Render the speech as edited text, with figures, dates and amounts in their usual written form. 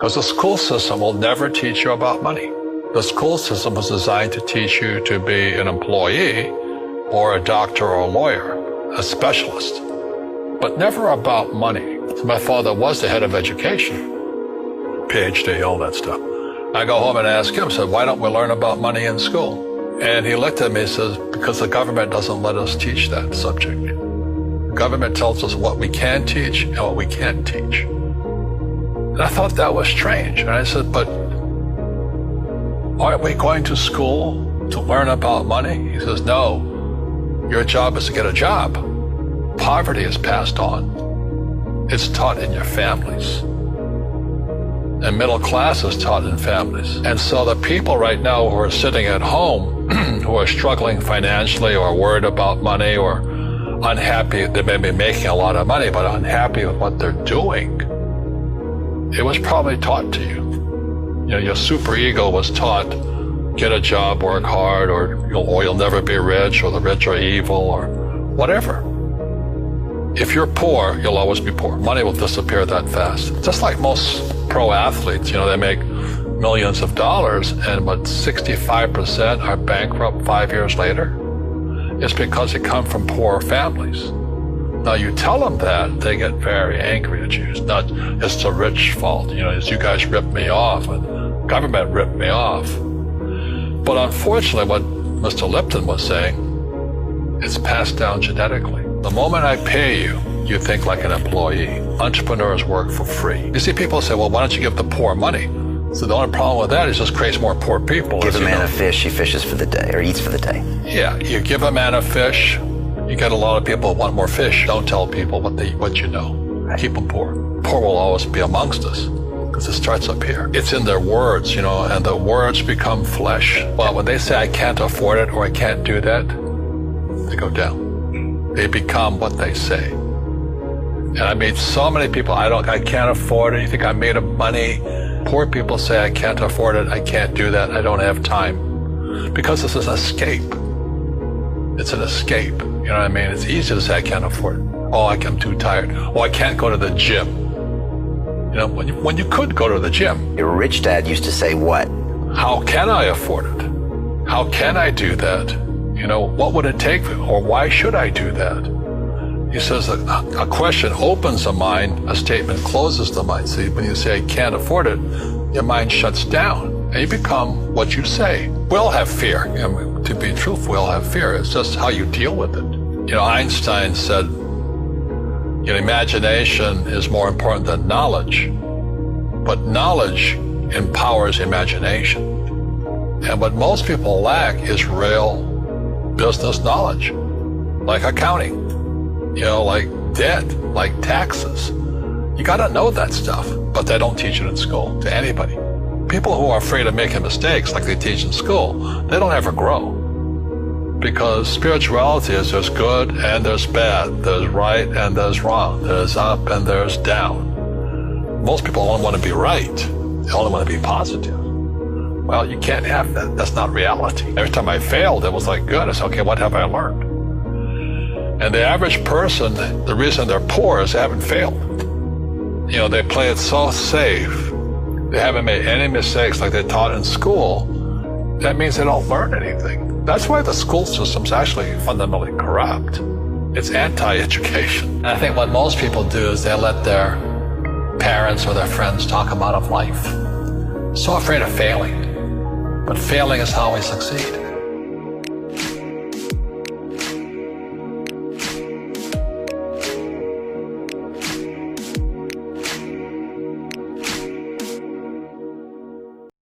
Because the school system will never teach you about money. The school system was designed to teach you to be an employee or a doctor or a lawyer, a specialist, but never about money. My father was the head of education, PhD, all that stuff. I go home and ask him, I said, why don't we learn about money in school? And he looked at me and says, because the government doesn't let us teach that subject. The government tells us what we can teach and what we can't teach. And I thought that was strange. And I said, but aren't we going to school to learn about money? He says, no, your job is to get a job. Poverty is passed on. It's taught in your families. And middle class is taught in families. And so the people right now who are sitting at home, who are struggling financially or worried about money or unhappy, they may be making a lot of money, but unhappy with what they're doing, it was probably taught to you. You know, your superego was taught, get a job, work hard, or you'll never be rich, or the rich are evil, or whatever. If you're poor, you'll always be poor. Money will disappear that fast. Just like most pro athletes, you know, they make millions of dollars, and but 65% are bankrupt 5 years later. It's because they come from poor families. Now, you tell them that, they get very angry at you. It's not, it's the rich fault. You know, it's you guys ripped me off, and government ripped me off. But unfortunately, what Mr. Lipton was saying, it's passed down genetically. The moment I pay you, you think like an employee. Entrepreneurs work for free. You see, people say, well, why don't you give the poor money? So the only problem with that is just creates more poor people. Give a man a fish, he fishes for the day, or eats for the day. Yeah, you give a man a fish, you get a lot of people who want more fish. Don't tell people what you know. Right. Keep them poor. Poor will always be amongst us, because it starts up here. It's in their words, you know, and the words become flesh. Well, when they say, I can't afford it, or I can't do that, they go down. They become what they say. And I meet so many people, I can't afford it. You think I'm made of money? Poor people say, I can't afford it, I can't do that, I don't have time. Because it's an escape. It's an escape. You know what I mean? It's easy to say, I can't afford it. Oh, I'm too tired. Oh, I can't go to the gym. You know, when you could go to the gym. Your rich dad used to say what? How can I afford it? How can I do that? You know, what would it take? Or why should I do that? He says that a question opens the mind, a statement closes the mind. See, when you say, I can't afford it, your mind shuts down, and you become what you say. We all have fear. You know, to be truthful, we all have fear. It's just how you deal with it. You know, Einstein said, you know, imagination is more important than knowledge, but knowledge empowers imagination. And what most people lack is real business knowledge, like accounting. You know, like debt, like taxes. You got to know that stuff, but they don't teach it in school to anybody. People who are afraid of making mistakes like they teach in school, they don't ever grow. Because spirituality is there's good and there's bad, there's right and there's wrong, there's up and there's down. Most people only want to be right. They only want to be positive. Well, you can't have that. That's not reality. Every time I failed, it was like, good. I said, okay, what have I learned? And the average person, the reason they're poor is they haven't failed. You know, they play it so safe. They haven't made any mistakes like they're taught in school. That means they don't learn anything. That's why the school system's actually fundamentally corrupt. It's anti-education. And I think what most people do is they let their parents or their friends talk them out of life. So afraid of failing. But failing is how we succeed.